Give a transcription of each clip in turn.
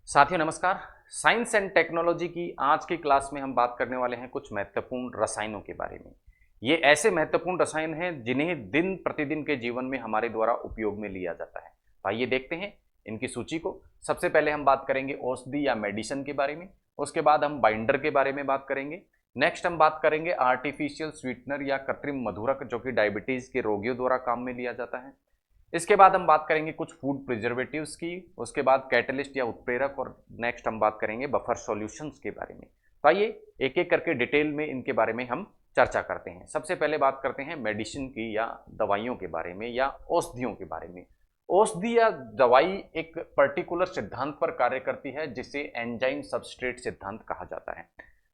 साथियों नमस्कार। Science and technology की आज की क्लास में हम बात करने वाले हैं कुछ महत्वपूर्ण रसायनों के बारे में। ये ऐसे महत्वपूर्ण रसायन हैं जिन्हें दिन प्रतिदिन के जीवन में हमारे द्वारा उपयोग में लिया जाता है। तो आइए देखते हैं इनकी सूची को। सबसे पहले हम बात करेंगे औषधि या मेडिसिन के बारे में। उसके बाद हम बाइंडर के बारे में बात करेंगे। नेक्स्ट हम बात करेंगे आर्टिफिशियल स्वीटनर या कृत्रिम मधुरक जो कि डायबिटीज के रोगियों द्वारा काम में लिया जाता है। इसके बाद हम बात करेंगे कुछ फूड प्रिजर्वेटिव्स की। उसके बाद कैटलिस्ट या उत्प्रेरक और नेक्स्ट हम बात करेंगे बफर सॉल्यूशंस के बारे में। तो आइए एक एक करके डिटेल में इनके बारे में हम चर्चा करते हैं। सबसे पहले बात करते हैं मेडिसिन की या दवाइयों के बारे में या औषधियों के बारे में। औषधि या दवाई एक पर्टिकुलर सिद्धांत पर कार्य करती है जिसे एंजाइम सबस्ट्रेट सिद्धांत कहा जाता है।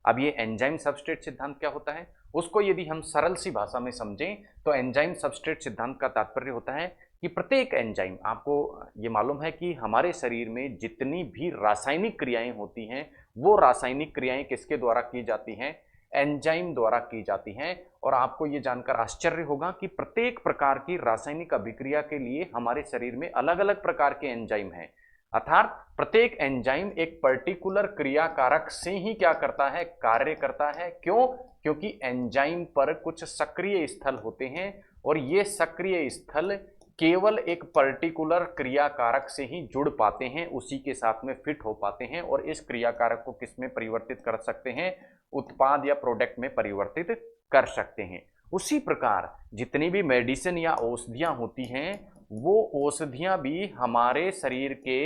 अब ये एंजाइम सबस्ट्रेट सिद्धांत क्या होता है उसको यदि हम सरल सी भाषा में समझें तो एंजाइम सबस्ट्रेट सिद्धांत का तात्पर्य होता है कि प्रत्येक एंजाइम, आपको ये मालूम है कि हमारे शरीर में जितनी भी रासायनिक क्रियाएं होती हैं वो रासायनिक क्रियाएं किसके द्वारा की जाती हैं? एंजाइम द्वारा की जाती हैं। और आपको ये जानकर आश्चर्य होगा कि प्रत्येक प्रकार की रासायनिक अभिक्रिया के लिए हमारे शरीर में अलग अलग प्रकार के एंजाइम हैं। अर्थात प्रत्येक एंजाइम एक पर्टिकुलर क्रियाकारक से ही क्या करता है? कार्य करता है। क्यों? क्योंकि एंजाइम पर कुछ सक्रिय स्थल होते हैं और ये सक्रिय स्थल केवल एक पर्टिकुलर क्रियाकारक से ही जुड़ पाते हैं, उसी के साथ में फिट हो पाते हैं और इस क्रियाकारक को किस में परिवर्तित कर सकते हैं? उत्पाद या प्रोडक्ट में परिवर्तित कर सकते हैं। उसी प्रकार जितनी भी मेडिसिन या औषधियां होती हैं वो औषधियां भी हमारे शरीर के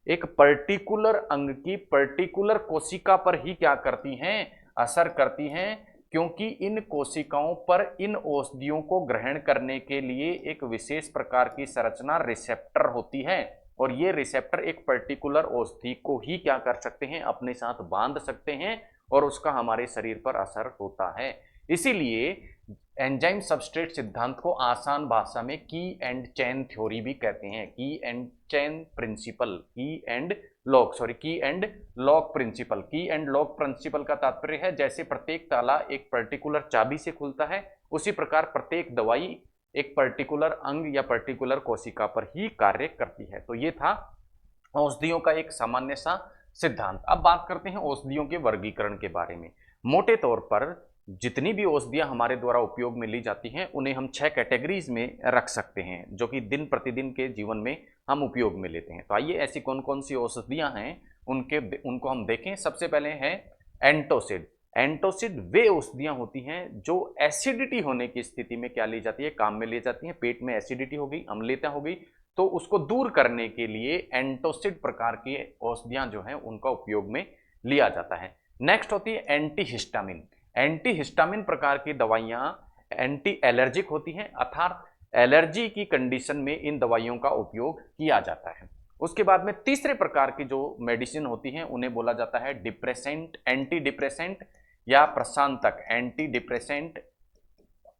एक पर्टिकुलर अंग की पर्टिकुलर कोशिका पर ही क्या करती हैं? असर करती हैं। क्योंकि इन कोशिकाओं पर इन औषधियों को ग्रहण करने के लिए एक विशेष प्रकार की संरचना रिसेप्टर होती है और ये रिसेप्टर एक पर्टिकुलर औषधि को ही क्या कर सकते हैं? अपने साथ बांध सकते हैं और उसका हमारे शरीर पर असर होता है। इसीलिए एंजाइम सबस्ट्रेट सिद्धांत को आसान भाषा में की एंड चेन थ्योरी भी कहते हैं। की एंड चेन प्रिंसिपल, की एंड लॉक प्रिंसिपल। की एंड लॉक प्रिंसिपल का तात्पर्य है जैसे प्रत्येक ताला एक पर्टिकुलर चाबी से खुलता है उसी प्रकार प्रत्येक दवाई एक पर्टिकुलर अंग या पर्टिकुलर कोशिका पर ही कार्य करती है। तो ये था औषधियों का एक सामान्य सा सिद्धांत। अब बात करते हैं औषधियों के वर्गीकरण के बारे में। मोटे तौर पर जितनी भी औषधियां हमारे द्वारा उपयोग में ली जाती हैं उन्हें हम 6 कैटेगरीज में रख सकते हैं जो कि दिन प्रतिदिन के जीवन में हम उपयोग में लेते हैं। तो आइए ऐसी कौन कौन सी औषधियां हैं उनको हम देखें। सबसे पहले है एंटोसिड। एंटोसिड वे औषधियां होती हैं जो एसिडिटी होने की स्थिति में क्या ली जाती है? काम में ली जाती है। पेट में एसिडिटी हो गई, अम्लता हो गई, तो उसको दूर करने के लिए एंटोसिड प्रकार की औषधियां जो हैं उनका उपयोग में लिया जाता है। नेक्स्ट होती है एंटीहिस्टामिन। एंटीहिस्टामिन प्रकार की दवाइयां एंटी एलर्जिक होती हैं अर्थात एलर्जी की कंडीशन में इन दवाइयों का उपयोग किया जाता है। उसके बाद में तीसरे प्रकार की जो मेडिसिन होती हैं उन्हें बोला जाता है डिप्रेसेंट, एंटी डिप्रेसेंट या प्रशांतक। एंटी डिप्रेसेंट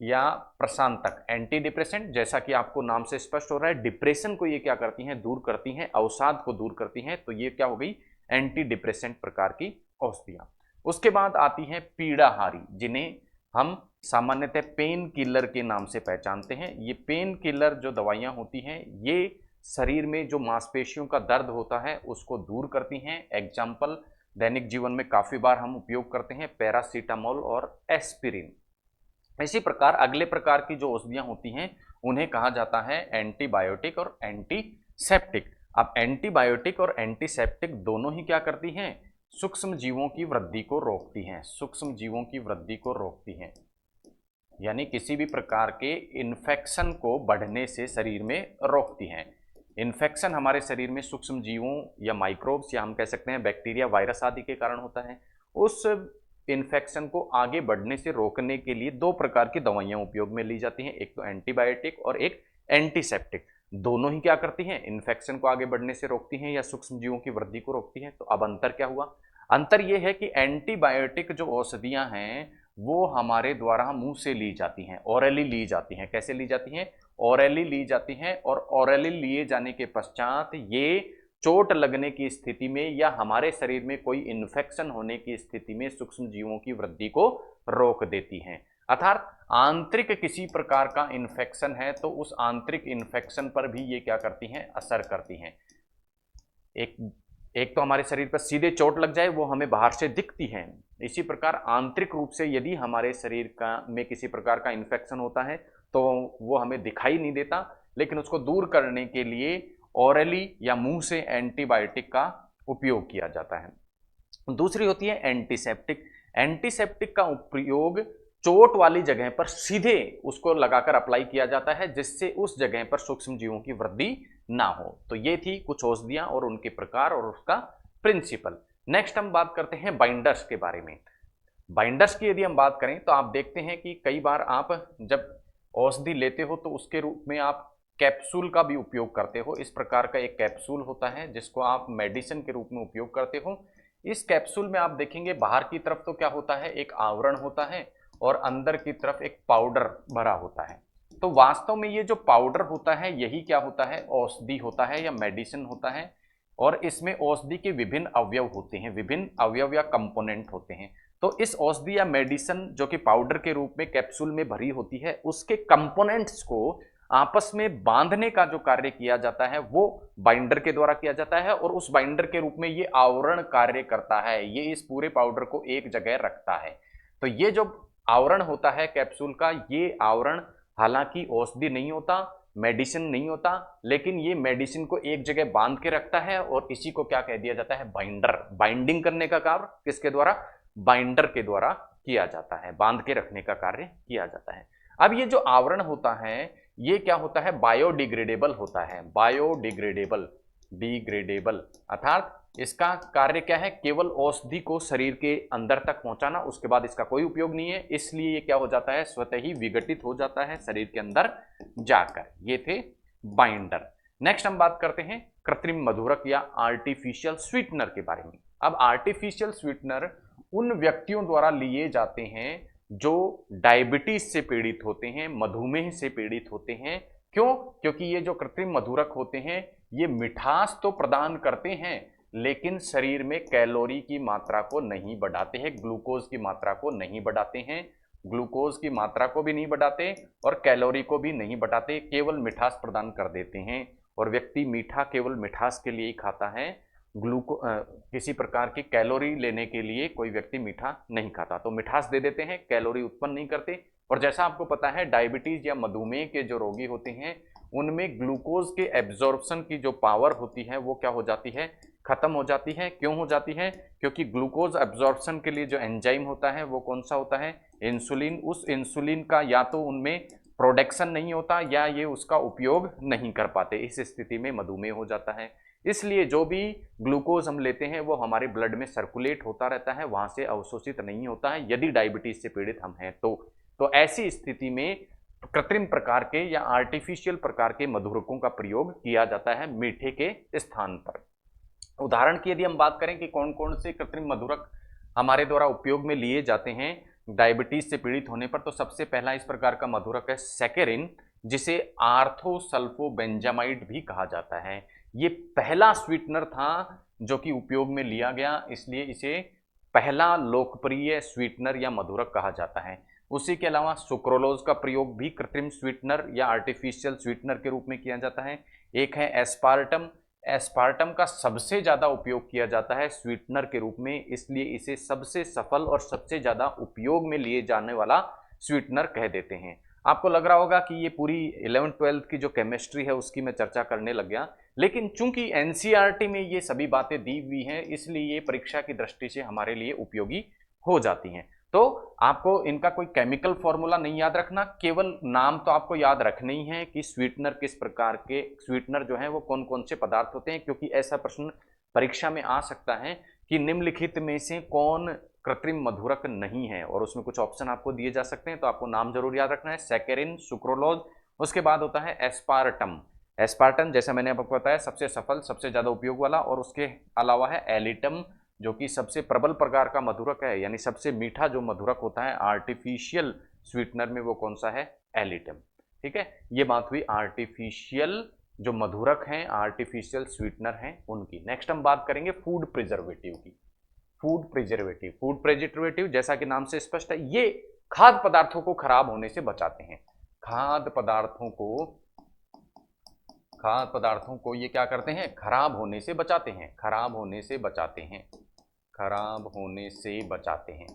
या प्रशांतक, एंटी डिप्रेसेंट जैसा कि आपको नाम से स्पष्ट हो रहा है, डिप्रेशन को ये क्या करती हैं? दूर करती हैं, अवसाद को दूर करती हैं। तो ये क्या हो गई? एंटी डिप्रेसेंट प्रकार की औषधियां। उसके बाद आती हैं पीड़ाहारी जिन्हें हम सामान्यतः पेन किलर के नाम से पहचानते हैं। ये पेन किलर जो दवाइयां होती हैं ये शरीर में जो मांसपेशियों का दर्द होता है उसको दूर करती हैं। एग्जाम्पल दैनिक जीवन में काफी बार हम उपयोग करते हैं पैरासीटामोल और एस्पिरिन। इसी प्रकार अगले प्रकार की जो औषधियां होती हैं उन्हें कहा जाता है एंटीबायोटिक और एंटीसेप्टिक। अब एंटीबायोटिक और एंटीसेप्टिक दोनों ही क्या करती हैं? सूक्ष्म जीवों की वृद्धि को रोकती हैं। सूक्ष्म जीवों की वृद्धि को रोकती हैं यानी किसी भी प्रकार के इन्फेक्शन को बढ़ने से शरीर में रोकती हैं। इन्फेक्शन हमारे शरीर में सूक्ष्म जीवों या माइक्रोब्स या हम कह सकते हैं बैक्टीरिया, वायरस आदि के कारण होता है। उस इन्फेक्शन को आगे बढ़ने से रोकने के लिए दो प्रकार की दवाइयां उपयोग में ली जाती हैं, एक तो एंटीबायोटिक और एक एंटीसेप्टिक। दोनों ही क्या करती हैं? इन्फेक्शन को आगे बढ़ने से रोकती हैं या सूक्ष्म जीवों की वृद्धि को रोकती हैं। तो अब अंतर क्या हुआ? अंतर यह है कि एंटीबायोटिक जो औषधियां हैं वो हमारे द्वारा मुंह से ली जाती हैं, ओरली ली जाती हैं। कैसे ली जाती हैं? ओरली ली जाती हैं और ओरली लिए जाने के पश्चात ये चोट लगने की स्थिति में या हमारे शरीर में कोई इन्फेक्शन होने की स्थिति में सूक्ष्म जीवों की वृद्धि को रोक देती हैं। अर्थात आंतरिक किसी प्रकार का इन्फेक्शन है तो उस आंतरिक इन्फेक्शन पर भी ये क्या करती हैं? असर करती हैं। एक एक तो हमारे शरीर पर सीधे चोट लग जाए वो हमें बाहर से दिखती है, इसी प्रकार आंतरिक रूप से यदि हमारे शरीर का में किसी प्रकार का इन्फेक्शन होता है तो वो हमें दिखाई नहीं देता, लेकिन उसको दूर करने के लिए ओरली या मुंह से एंटीबायोटिक का उपयोग किया जाता है। दूसरी होती है एंटीसेप्टिक। एंटीसेप्टिक का उपयोग चोट वाली जगह पर सीधे उसको लगाकर अप्लाई किया जाता है जिससे उस जगह पर सूक्ष्म जीवों की वृद्धि ना हो। तो ये थी कुछ औषधियां और उनके प्रकार और उसका प्रिंसिपल। नेक्स्ट हम बात करते हैं बाइंडर्स के बारे में। बाइंडर्स की यदि हम बात करें तो आप देखते हैं कि कई बार आप जब औषधि लेते हो तो उसके रूप में आप कैप्सूल का भी उपयोग करते हो। इस प्रकार का एक कैप्सूल होता है जिसको आप मेडिसिन के रूप में उपयोग करते हो। इस कैप्सूल में आप देखेंगे बाहर की तरफ तो क्या होता है, एक आवरण होता है और अंदर की तरफ एक पाउडर भरा होता है। तो वास्तव में ये जो पाउडर होता है यही क्या होता है, औषधि होता है या मेडिसिन होता है। और इसमें औषधि के विभिन्न अवयव होते हैं, विभिन्न अवयव या कंपोनेंट होते हैं। तो इस औषधि या मेडिसिन जो कि पाउडर के रूप में कैप्सूल में भरी होती है उसके कंपोनेंट्स को आपस में बांधने का जो कार्य किया जाता है वो बाइंडर के द्वारा किया जाता है और उस बाइंडर के रूप में ये आवरण कार्य करता है, ये इस पूरे पाउडर को एक जगह रखता है। तो ये जो आवरण होता है कैप्सूल का, ये आवरण हालांकि औषधि नहीं होता, मेडिसिन नहीं होता, लेकिन ये मेडिसिन को एक जगह बांध के रखता है और इसी को क्या कह दिया जाता है, बाइंडर। बाइंडिंग करने का कार्य किसके द्वारा, बाइंडर के द्वारा किया जाता है, बांध के रखने का कार्य किया जाता है। अब ये जो आवरण होता है ये क्या होता है, बायोडिग्रेडेबल होता है। बायोडिग्रेडेबल, डिग्रेडेबल अर्थात इसका कार्य क्या है, केवल औषधि को शरीर के अंदर तक पहुंचाना, उसके बाद इसका कोई उपयोग नहीं है, इसलिए ये क्या हो जाता है, स्वतः ही विघटित हो जाता है शरीर के अंदर जाकर। ये थे बाइंडर। नेक्स्ट हम बात करते हैं कृत्रिम मधुरक या आर्टिफिशियल स्वीटनर के बारे में। अब आर्टिफिशियल स्वीटनर उन व्यक्तियों द्वारा लिए जाते हैं जो डायबिटीज से पीड़ित होते हैं, मधुमेह से पीड़ित होते हैं। क्यों? क्योंकि ये जो कृत्रिम मधुरक होते हैं ये मिठास तो प्रदान करते हैं लेकिन शरीर में कैलोरी की मात्रा को नहीं बढ़ाते हैं, ग्लूकोज की मात्रा को नहीं बढ़ाते हैं, ग्लूकोज की मात्रा को भी नहीं बढ़ाते और कैलोरी को भी नहीं बढ़ाते, केवल मिठास प्रदान कर देते हैं। और व्यक्ति मीठा केवल मिठास के लिए ही खाता है, किसी प्रकार की कैलोरी लेने के लिए कोई व्यक्ति मीठा नहीं खाता। तो मिठास दे देते हैं, कैलोरी उत्पन्न नहीं करते। और जैसा आपको पता है डायबिटीज या मधुमेह के जो रोगी होते हैं उनमें ग्लूकोज के एब्जॉर्प्शन की जो पावर होती है वो क्या हो जाती है, खत्म हो जाती है। क्यों हो जाती है? क्योंकि ग्लूकोज एब्जॉर्प्शन के लिए जो एंजाइम होता है वो कौन सा होता है, इंसुलिन। उस इंसुलिन का या तो उनमें प्रोडक्शन नहीं होता या ये उसका उपयोग नहीं कर पाते, इस स्थिति में मधुमेह हो जाता है। इसलिए जो भी ग्लूकोज हम लेते हैं वो हमारे ब्लड में सर्कुलेट होता रहता है, वहां से अवशोषित नहीं होता है यदि डायबिटीज से पीड़ित हम हैं तो ऐसी स्थिति में कृत्रिम प्रकार के या आर्टिफिशियल प्रकार के मधुरकों का प्रयोग किया जाता है मीठे के स्थान पर। उदाहरण की यदि हम बात करें कि कौन कौन से कृत्रिम मधुरक हमारे द्वारा उपयोग में लिए जाते हैं डायबिटीज से पीड़ित होने पर, तो सबसे पहला इस प्रकार का मधुरक है सैकेरिन, जिसे आर्थोसल्फोबेंजामाइड भी कहा जाता है। ये पहला स्वीटनर था जो कि उपयोग में लिया गया, इसलिए इसे पहला लोकप्रिय स्वीटनर या मधुरक कहा जाता है। उसी के अलावा सुक्रोलोज का प्रयोग भी कृत्रिम स्वीटनर या आर्टिफिशियल स्वीटनर के रूप में किया जाता है। एक है एस्पार्टम। एस्पार्टम का सबसे ज़्यादा उपयोग किया जाता है स्वीटनर के रूप में, इसलिए इसे सबसे सफल और सबसे ज़्यादा उपयोग में लिए जाने वाला स्वीटनर कह देते हैं। आपको लग रहा होगा कि ये पूरी 11th-12th की जो केमिस्ट्री है उसकी मैं चर्चा करने लग गया, लेकिन चूंकि एनसीईआरटी में ये सभी बातें दी हुई हैं इसलिए ये परीक्षा की दृष्टि से हमारे लिए उपयोगी हो जाती हैं। तो आपको इनका कोई केमिकल फॉर्मूला नहीं याद रखना, केवल नाम तो आपको याद रखने ही है कि स्वीटनर किस प्रकार के स्वीटनर जो है वो कौन कौन से पदार्थ होते हैं, क्योंकि ऐसा प्रश्न परीक्षा में आ सकता है कि निम्नलिखित में से कौन कृत्रिम मधुरक नहीं है, और उसमें कुछ ऑप्शन आपको दिए जा सकते हैं, तो आपको नाम जरूर याद रखना है, सैकेरिन, सुक्रोलोज। उसके बाद होता है एस्पार्टम। एस्पार्टम जैसा मैंने आपको बताया सबसे सफल, सबसे ज्यादा उपयोग वाला, और उसके अलावा है एलिटम जो कि सबसे प्रबल प्रकार का मधुरक है, यानी सबसे मीठा जो मधुरक होता है आर्टिफिशियल स्वीटनर में वो कौन सा है, एलिटम। ठीक है, ये बात हुई आर्टिफिशियल जो मधुरक हैं, आर्टिफिशियल स्वीटनर हैं उनकी। नेक्स्ट हम बात करेंगे फूड प्रिजर्वेटिव की। फूड प्रिजर्वेटिव, फूड प्रिजर्वेटिव जैसा कि नाम से स्पष्ट है ये खाद्य पदार्थों को खराब होने से बचाते हैं। खाद्य पदार्थों को खाद्य पदार्थों को ये क्या करते हैं, खराब होने से बचाते हैं, खराब होने से बचाते हैं, खराब होने से बचाते हैं।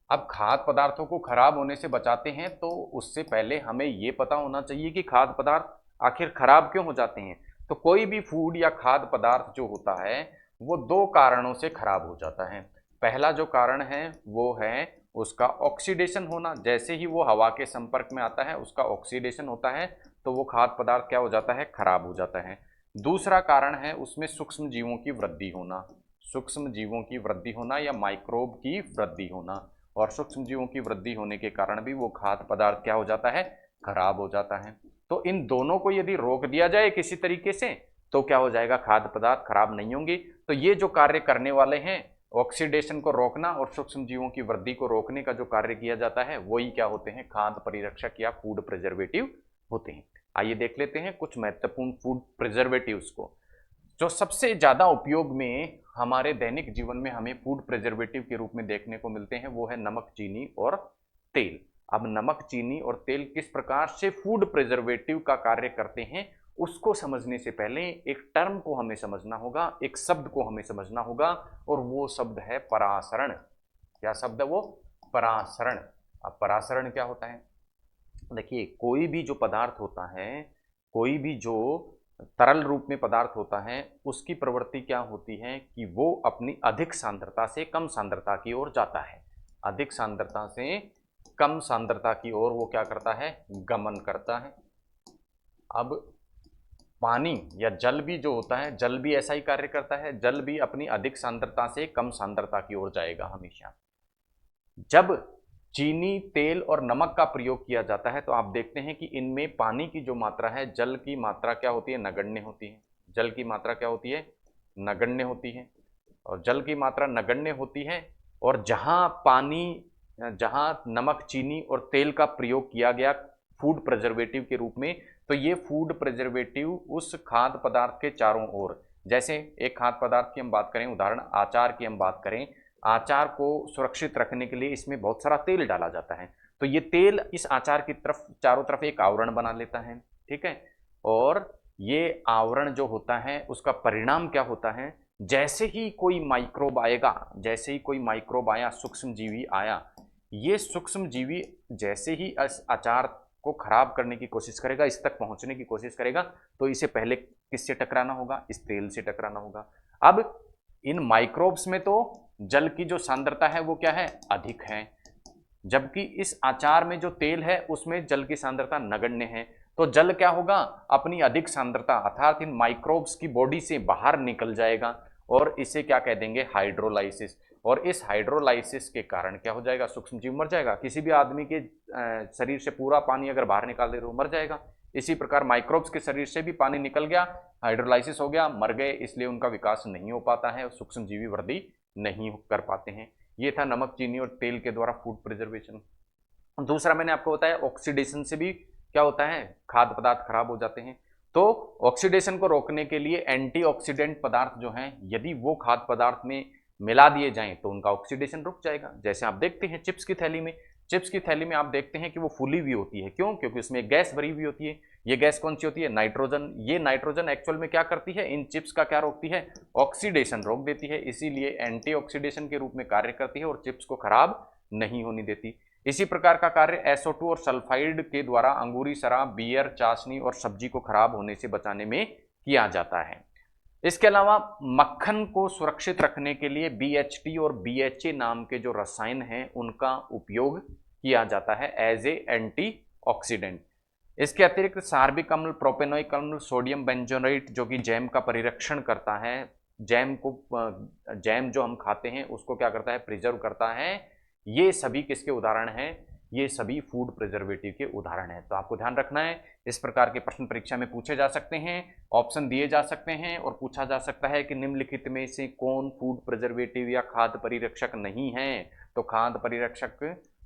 अब खाद्य पदार्थों को खराब होने से बचाते हैं तो उससे पहले हमें ये पता होना चाहिए कि खाद्य पदार्थ आखिर खराब क्यों हो जाते हैं। तो कोई भी फूड या खाद्य पदार्थ जो होता है वो दो कारणों से खराब हो जाता है। पहला जो कारण है वो है उसका ऑक्सीडेशन होना, जैसे ही वो हवा के संपर्क में आता है उसका ऑक्सीडेशन होता है तो वो खाद्य पदार्थ क्या हो जाता है, खराब हो जाता है। दूसरा कारण है उसमें सूक्ष्म जीवों की वृद्धि होना, सूक्ष्म जीवों की वृद्धि होना या माइक्रोब की वृद्धि होना, और सूक्ष्म जीवों की वृद्धि होने के कारण भी वो खाद्य पदार्थ क्या हो जाता है, खराब हो जाता है। तो इन दोनों को यदि रोक दिया जाए किसी तरीके से तो क्या हो जाएगा, खाद्य पदार्थ खराब नहीं होंगे। तो ये जो कार्य करने वाले हैं, ऑक्सीडेशन को रोकना और सूक्ष्म जीवों की वृद्धि को रोकने का जो कार्य किया जाता है वही क्या होते हैं, खाद्य परिरक्षक या फूड प्रिजर्वेटिव होते हैं। आइए देख लेते हैं कुछ महत्वपूर्ण फूड प्रिजर्वेटिव्स को जो सबसे ज्यादा उपयोग में हमारे दैनिक जीवन में हमें फूड प्रिजर्वेटिव के रूप में देखने को मिलते हैं। वो है नमक, चीनी और तेल। अब नमक, चीनी और तेल किस प्रकार से फूड प्रिजर्वेटिव का कार्य करते हैं उसको समझने से पहले एक टर्म को हमें समझना होगा, एक शब्द को हमें समझना होगा, और वो शब्द है परासरण। क्या शब्द है वो, परासरण। अब परासरण क्या होता है, देखिए कोई भी जो पदार्थ होता है, कोई भी जो तरल रूप में पदार्थ होता है उसकी प्रवृत्ति क्या होती है कि वो अपनी अधिक सांद्रता से कम सांद्रता की ओर जाता है, अधिक सांद्रता से कम सांद्रता की ओर वो क्या करता है, गमन करता है। अब पानी या जल भी जो होता है, जल भी ऐसा ही कार्य करता है, जल भी अपनी अधिक सांद्रता से कम सांद्रता की ओर जाएगा हमेशा। जब चीनी, तेल और नमक का प्रयोग किया जाता है तो आप देखते हैं कि इनमें पानी की जो मात्रा है, जल की मात्रा क्या होती है, नगण्य होती है। जल की मात्रा क्या होती है, नगण्य होती है। और जल की मात्रा नगण्य होती है, और जहां पानी, जहां नमक, चीनी और तेल का प्रयोग किया गया फूड प्रिजर्वेटिव के रूप में, तो ये फूड प्रिजर्वेटिव उस खाद्य पदार्थ के चारों ओर, जैसे एक खाद्य पदार्थ की हम बात करें, उदाहरण आचार की हम बात करें, आचार को सुरक्षित रखने के लिए इसमें बहुत सारा तेल डाला जाता है, तो ये तेल इस आचार की तरफ चारों तरफ एक आवरण बना लेता है, ठीक है। और ये आवरण जो होता है उसका परिणाम क्या होता है, जैसे ही कोई माइक्रोब आएगा, जैसे ही कोई माइक्रोब आया, सूक्ष्म जीवी आया, ये सूक्ष्म जीवी जैसे ही इस आचार को खराब करने की कोशिश करेगा, इस तक पहुंचने की कोशिश करेगा, तो इसे पहले किससे टकराना होगा, इस तेल से टकराना होगा। अब इन माइक्रोब्स में तो जल की जो सांद्रता है वो क्या है, अधिक है, जबकि इस आचार में जो तेल है उसमें जल की सांद्रता नगण्य है। तो जल क्या होगा, अपनी अधिक सांद्रता अर्थात इन माइक्रोब्स की बॉडी से बाहर निकल जाएगा, और इसे क्या कह देंगे, हाइड्रोलाइसिस। और इस हाइड्रोलाइसिस के कारण क्या हो जाएगा, सूक्ष्म जीव मर जाएगा। किसी भी आदमी के शरीर से पूरा पानी अगर बाहर निकाल दे तो मर जाएगा। इसी प्रकार माइक्रोब्स के शरीर से भी पानी निकल गया, हाइड्रोलाइसिस हो गया, मर गए, इसलिए उनका विकास नहीं हो पाता है, सूक्ष्म जीवी वृद्धि नहीं कर पाते हैं। ये था नमक, चीनी और तेल के द्वारा फूड प्रिजर्वेशन। दूसरा मैंने आपको बताया ऑक्सीडेशन से भी क्या होता है, खाद्य पदार्थ खराब हो जाते हैं। तो ऑक्सीडेशन को रोकने के लिए एंटीऑक्सीडेंट पदार्थ जो हैं, यदि वो खाद्य पदार्थ में मिला दिए जाएं तो उनका ऑक्सीडेशन रुक जाएगा। जैसे आप देखते हैं चिप्स की थैली में, चिप्स की थैली में आप देखते हैं कि वो फूली हुई होती है, क्यों, क्योंकि उसमें गैस भरी हुई होती है। ये गैस कौन सी होती है, नाइट्रोजन। ये नाइट्रोजन एक्चुअल में क्या करती है, इन चिप्स का क्या रोकती है, ऑक्सीडेशन रोक देती है, इसीलिए एंटीऑक्सीडेशन के रूप में कार्य करती है और चिप्स को खराब नहीं होने देती। इसी प्रकार का कार्य SO2 और सल्फाइड के द्वारा अंगूरी शराब, बियर, चाशनी और सब्जी को खराब होने से बचाने में किया जाता है। इसके अलावा मक्खन को सुरक्षित रखने के लिए BHT और BHA नाम के जो रसायन हैं उनका उपयोग किया जाता है एज ए एंटीऑक्सीडेंट। इसके अतिरिक्त सार्बिक अम्ल, प्रोपेनोइक अम्ल, सोडियम बेंजोनेट जो कि जैम का परिरक्षण करता है, जैम जो हम खाते हैं उसको क्या करता है, प्रिजर्व करता है। ये सभी किसके उदाहरण हैं, ये सभी फूड प्रिजर्वेटिव के उदाहरण हैं। तो आपको ध्यान रखना है, इस प्रकार के प्रश्न परीक्षा में पूछे जा सकते हैं, ऑप्शन दिए जा सकते हैं और पूछा जा सकता है कि निम्नलिखित में से कौन फूड प्रिजर्वेटिव या खाद्य परिरक्षक नहीं है। तो खाद्य परिरक्षक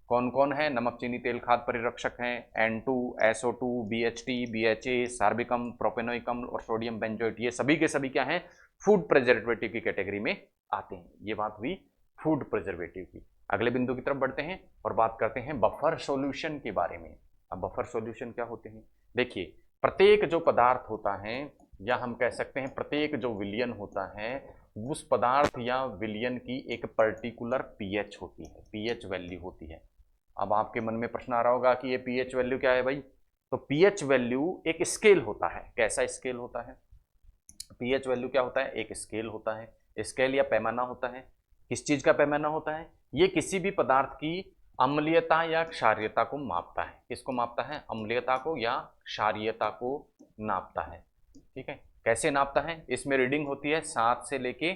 कौन कौन है, नमक, चीनी, तेल खाद्य परिरक्षक हैं, N2, SO2, BHT, BHA, सार्बिकम, प्रोपेनोइकम और सोडियम बेंजोएट, ये सभी के सभी क्या हैं, फूड प्रिजर्वेटिव की कैटेगरी में आते हैं। ये बात हुई फूड प्रिजर्वेटिव की। अगले बिंदु की तरफ बढ़ते हैं और बात करते हैं बफर सॉल्यूशन के बारे में। अब बफर सॉल्यूशन क्या होते हैं, देखिए प्रत्येक जो पदार्थ होता है या हम कह सकते हैं प्रत्येक जो विलयन होता है उस पदार्थ या विलयन की एक पर्टिकुलर पीएच होती है, पीएच वैल्यू होती है। अब आपके मन में प्रश्न आ रहा होगा कि ये पीएच वैल्यू क्या है भाई? तो पीएच वैल्यू एक स्केल होता है। कैसा स्केल होता है? पीएच वैल्यू क्या होता है? एक स्केल होता है, स्केल या पैमाना होता है। किस चीज का पैमाना होता है? ये किसी भी पदार्थ की अम्लीयता या क्षारीयता को मापता है। किसको मापता है? अम्लीयता को या क्षारीयता को नापता है। ठीक है, कैसे नापता है? इसमें रीडिंग होती है 7 से लेके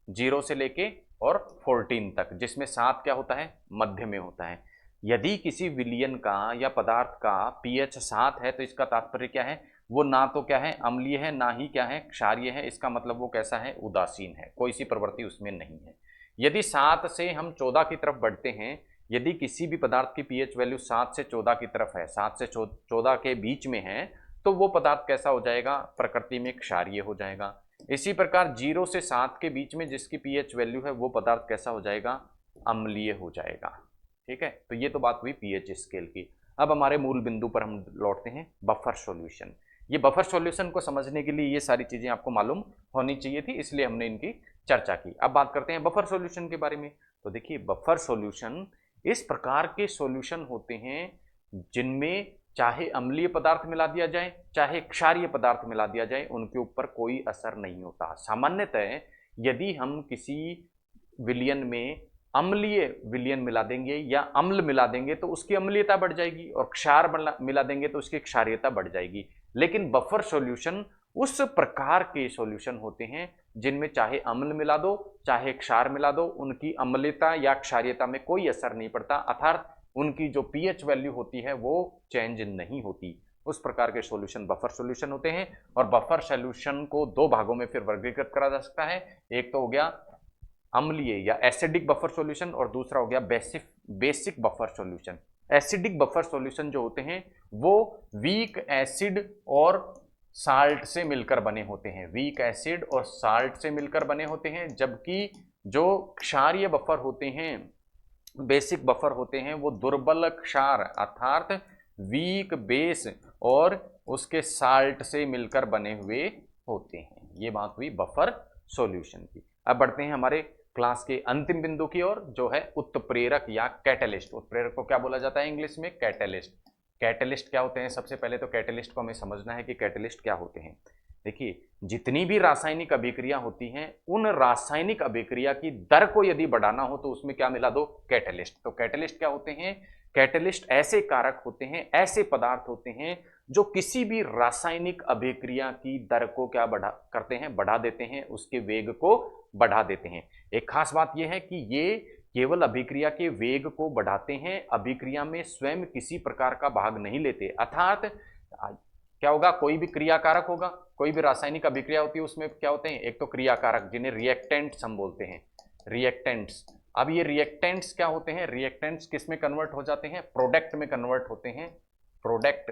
0 से लेके और 14 तक, जिसमें 7 क्या होता है? मध्य में होता है। यदि किसी विलयन का या पदार्थ का पीएच 7 है तो इसका तात्पर्य क्या है? वो ना तो क्या है? अम्लीय है, ना ही क्या है? क्षारीय है। इसका मतलब वो कैसा है? उदासीन है, कोई सी प्रवृत्ति उसमें नहीं है। यदि 7 से हम 14 की तरफ बढ़ते हैं, यदि किसी भी पदार्थ की पीएच वैल्यू 7 से 14 की तरफ है, 7 से 14 के बीच में है, तो वो पदार्थ कैसा हो जाएगा? प्रकृति में क्षारीय हो जाएगा। इसी प्रकार 0 से 7 के बीच में जिसकी पीएच वैल्यू है वो पदार्थ कैसा हो जाएगा? अम्लीय हो जाएगा। ठीक है, तो ये तो बात हुई पीएच स्केल की। अब हमारे मूल बिंदु पर हम लौटते हैं, बफर सॉल्यूशन। ये बफर सॉल्यूशन को समझने के लिए ये सारी चीजें आपको मालूम होनी चाहिए थी, इसलिए हमने इनकी चर्चा की। अब बात करते हैं बफर सॉल्यूशन के बारे में। तो देखिए, बफर सॉल्यूशन इस प्रकार के सॉल्यूशन होते हैं जिनमें चाहे अम्लीय पदार्थ मिला दिया जाए चाहे क्षारीय पदार्थ मिला दिया जाए, उनके ऊपर कोई असर नहीं होता। सामान्यतः यदि हम किसी विलयन में अम्लीय विलयन मिला देंगे या अम्ल मिला देंगे तो उसकी अम्लीयता बढ़ जाएगी, और क्षार मिला देंगे तो उसकी क्षारीयता बढ़ जाएगी। लेकिन बफर सॉल्यूशन उस प्रकार के सॉल्यूशन होते हैं जिनमें चाहे अम्ल मिला दो चाहे क्षार मिला दो, उनकी अम्लीयता या क्षारीयता में कोई असर नहीं पड़ता, अर्थात उनकी जो पीएच वैल्यू होती है वो चेंज नहीं होती। उस प्रकार के सॉल्यूशन बफर सॉल्यूशन होते हैं। और बफर सॉल्यूशन को दो भागों में फिर वर्गीकृत करा जा सकता है। एक तो हो गया अम्लीय या एसिडिक बफर सॉल्यूशन, और दूसरा हो गया basic buffer solution. Acidic buffer solution जो होते हैं वो वीक एसिड और साल्ट से मिलकर बने होते हैं, वीक एसिड और साल्ट से मिलकर बने होते हैं। जबकि जो क्षारीय बफर होते हैं, बेसिक बफर होते हैं, वो दुर्बल क्षार अर्थात वीक बेस और उसके साल्ट से मिलकर बने हुए होते हैं। ये बात हुई बफर सॉल्यूशन की। अब बढ़ते हैं हमारे क्लास के अंतिम बिंदु की ओर, जो है उत्प्रेरक या कैटलिस्ट। उत्प्रेरक को क्या बोला जाता है इंग्लिश में? कैटलिस्ट। कैटलिस्ट क्या होते हैं? सबसे पहले तो कैटलिस्ट को हमें समझना है कि कैटलिस्ट क्या होते हैं। देखिए, जितनी भी रासायनिक अभिक्रिया होती हैं, उन रासायनिक अभिक्रिया की दर को यदि बढ़ाना हो तो उसमें क्या मिला दो? कैटलिस्ट। तो कैटलिस्ट क्या होते हैं? कैटलिस्ट ऐसे कारक होते हैं, ऐसे पदार्थ होते हैं जो किसी भी रासायनिक अभिक्रिया की दर को क्या करते हैं? बढ़ा देते हैं, उसके वेग को बढ़ा देते हैं। एक खास बात यह है कि ये केवल अभिक्रिया के वेग को बढ़ाते हैं, अभिक्रिया में स्वयं किसी प्रकार का भाग नहीं लेते। अर्थात क्या होगा? कोई भी क्रियाकारक होगा, कोई भी रासायनिक अभिक्रिया होती है, उसमें क्या होते हैं? एक तो क्रियाकारक जिन्हें रिएक्टेंट्स हम बोलते हैं, रिएक्टेंट्स। अब ये रिएक्टेंट्स क्या होते हैं? रिएक्टेंट्स किस में कन्वर्ट हो जाते हैं? प्रोडक्ट में कन्वर्ट होते हैं। प्रोडक्ट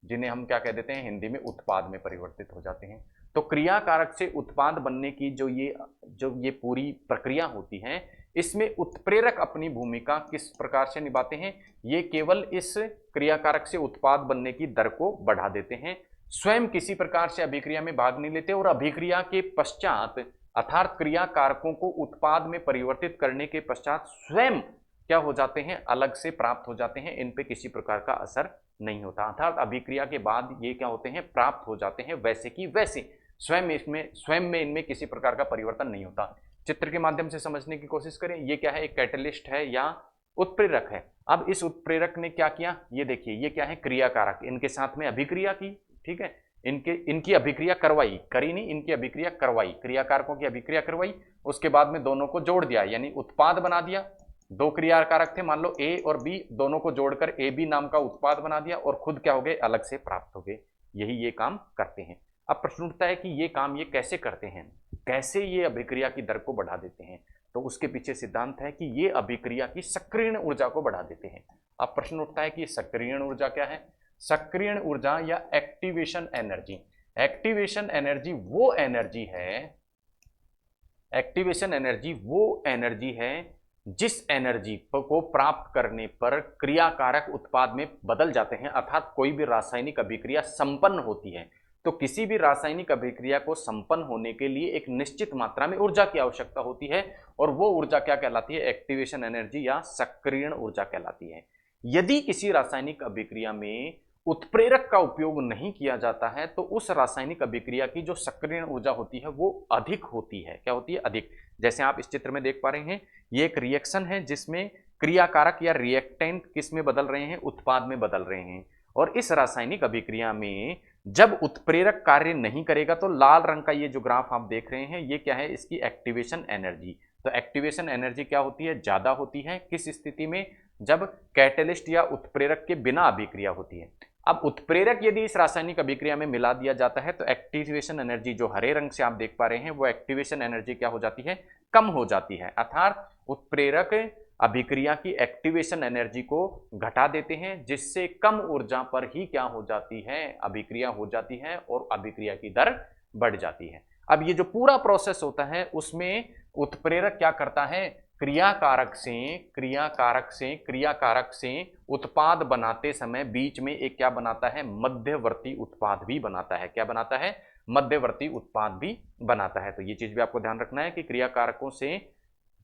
जिन्हें हम क्या कह देते हैं हिंदी में? उत्पाद में परिवर्तित हो जाते हैं। तो क्रियाकारक से उत्पाद बनने की जो ये पूरी प्रक्रिया होती है, इसमें उत्प्रेरक अपनी भूमिका किस प्रकार से निभाते हैं? ये केवल इस क्रियाकारक से उत्पाद बनने की दर को बढ़ा देते हैं, स्वयं किसी प्रकार से अभिक्रिया में भाग नहीं लेते, और अभिक्रिया के पश्चात अर्थात क्रियाकारकों को उत्पाद में परिवर्तित करने के पश्चात स्वयं क्या हो जाते हैं? अलग से प्राप्त हो जाते हैं। इन पे किसी प्रकार का असर नहीं होता, अर्थात अभिक्रिया के बाद ये क्या होते हैं? प्राप्त हो जाते हैं वैसे की वैसे, स्वयं में इनमें किसी प्रकार का परिवर्तन नहीं होता। चित्र के माध्यम से समझने की कोशिश करें। ये क्या है? एक कैटलिस्ट है या उत्प्रेरक है। अब इस उत्प्रेरक ने क्या किया? ये देखिए, ये क्या है? क्रियाकारक, इनके साथ में अभिक्रिया की। ठीक है, इनकी अभिक्रिया करवाई, करी नहीं, इनकी अभिक्रिया करवाई, क्रियाकारकों की अभिक्रिया करवाई, उसके बाद में दोनों को जोड़ दिया, यानी उत्पाद बना दिया। दो क्रियाकारक थे, मान लो ए और बी, दोनों को जोड़कर ए बी नाम का उत्पाद बना दिया, और खुद क्या हो गए? अलग से प्राप्त हो गए। यही ये काम करते हैं। अब प्रश्न उठता है कि ये काम ये कैसे करते हैं, कैसे ये अभिक्रिया की दर को बढ़ा देते हैं? तो उसके पीछे सिद्धांत है कि ये अभिक्रिया की सक्रियण ऊर्जा को बढ़ा देते हैं। अब प्रश्न उठता है कि सक्रियण ऊर्जा क्या है? सक्रियण ऊर्जा या एक्टिवेशन एनर्जी। एक्टिवेशन एनर्जी वो एनर्जी है, एक्टिवेशन एनर्जी वो एनर्जी है जिस एनर्जी को प्राप्त करने पर क्रियाकारक उत्पाद में बदल जाते हैं, अर्थात कोई भी रासायनिक अभिक्रिया संपन्न होती है, तो किसी भी रासायनिक अभिक्रिया को संपन्न होने के लिए एक निश्चित मात्रा में ऊर्जा की आवश्यकता होती है, और वो ऊर्जा क्या कहलाती है? एक्टिवेशन एनर्जी या सक्रियण ऊर्जा कहलाती है। यदि किसी रासायनिक अभिक्रिया में उत्प्रेरक का उपयोग नहीं किया जाता है तो उस रासायनिक अभिक्रिया की जो सक्रियण ऊर्जा होती है वो अधिक होती है। क्या होती है? अधिक। जैसे आप इस चित्र में देख पा रहे हैं, ये एक रिएक्शन है जिसमें क्रियाकारक या रिएक्टेंट किस में बदल रहे हैं? उत्पाद में बदल रहे हैं। और इस रासायनिक अभिक्रिया में जब उत्प्रेरक कार्य नहीं करेगा तो लाल रंग का ये जो ग्राफ आप देख रहे हैं, ये क्या है? इसकी एक्टिवेशन एनर्जी। तो एक्टिवेशन एनर्जी क्या होती है? ज्यादा होती है। किस स्थिति में? जब कैटेलिस्ट या उत्प्रेरक के बिना अभिक्रिया होती है। अब उत्प्रेरक यदि इस रासायनिक अभिक्रिया में मिला दिया जाता है तो एक्टिवेशन एनर्जी जो हरे रंग से आप देख पा रहे हैं, वो एक्टिवेशन एनर्जी क्या हो जाती है? कम हो जाती है। अर्थात उत्प्रेरक अभिक्रिया की एक्टिवेशन एनर्जी को घटा देते हैं, जिससे कम ऊर्जा पर ही क्या हो जाती है? अभिक्रिया हो जाती है और अभिक्रिया की दर बढ़ जाती है। अब ये जो पूरा प्रोसेस होता है उसमें उत्प्रेरक क्या करता है? क्रियाकारक से उत्पाद बनाते समय बीच में एक क्या बनाता है? मध्यवर्ती उत्पाद भी बनाता है। क्या बनाता है? मध्यवर्ती उत्पाद भी बनाता है। तो ये चीज भी आपको ध्यान रखना है कि क्रियाकारकों से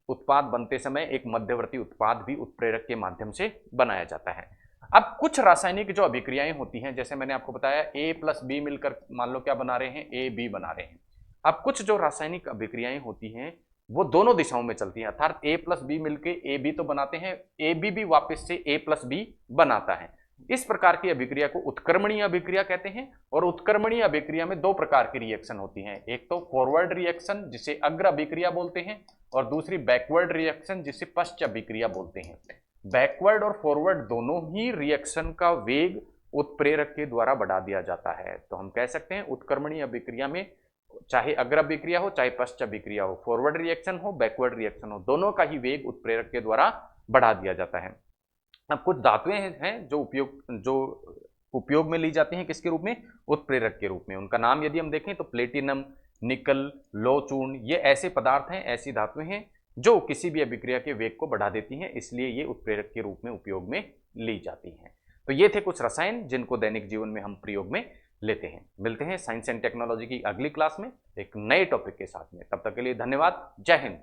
उत्पाद बनते समय एक मध्यवर्ती उत्पाद भी उत्प्रेरक के माध्यम से बनाया जाता है। अब कुछ रासायनिक जो अभिक्रियाएं होती हैं, जैसे मैंने आपको बताया ए प्लस बी मिलकर मान लो क्या बना रहे हैं? ए बी बना रहे हैं। अब कुछ जो रासायनिक अभिक्रियाएं होती हैं वो दोनों दिशाओं में चलती हैं, अर्थात ए प्लस बी मिलके ए बी तो बनाते हैं, ए बी भी वापस से ए प्लस बी बनाता है। इस प्रकार की अभिक्रिया को उत्क्रमणीय अभिक्रिया कहते हैं। और उत्क्रमणीय अभिक्रिया में दो प्रकार की रिएक्शन होती हैं, एक तो फॉरवर्ड रिएक्शन जिसे अग्र अभिक्रिया बोलते हैं, और दूसरी बैकवर्ड रिएक्शन जिसे पश्च अभिक्रिया बोलते हैं। बैकवर्ड और फॉरवर्ड दोनों ही रिएक्शन का वेग उत्प्रेरक के द्वारा बढ़ा दिया जाता है। तो हम कह सकते हैं उत्क्रमणीय अभिक्रिया में चाहे अग्र अभिक्रिया हो चाहे पश्च अभिक्रिया हो, फॉरवर्ड रिएक्शन हो बैकवर्ड रिएक्शन हो, दोनों का ही वेग उत्प्रेरक के द्वारा बढ़ा दिया जाता है। अब कुछ धातुएं हैं जो उपयोग में ली जाती हैं किसके रूप में? उत्प्रेरक के रूप में। उनका नाम यदि हम देखें तो प्लेटिनम, निकल, लौह चूर्ण, ये ऐसे पदार्थ हैं, ऐसी धातुएं हैं जो किसी भी अभिक्रिया के वेग को बढ़ा देती हैं, इसलिए ये उत्प्रेरक के रूप में उपयोग में ली जाती हैं। तो ये थे कुछ रसायन जिनको दैनिक जीवन में हम प्रयोग में लेते हैं। मिलते हैं साइंस एंड टेक्नोलॉजी की अगली क्लास में एक नए टॉपिक के साथ में। तब तक के लिए धन्यवाद। जय हिंद।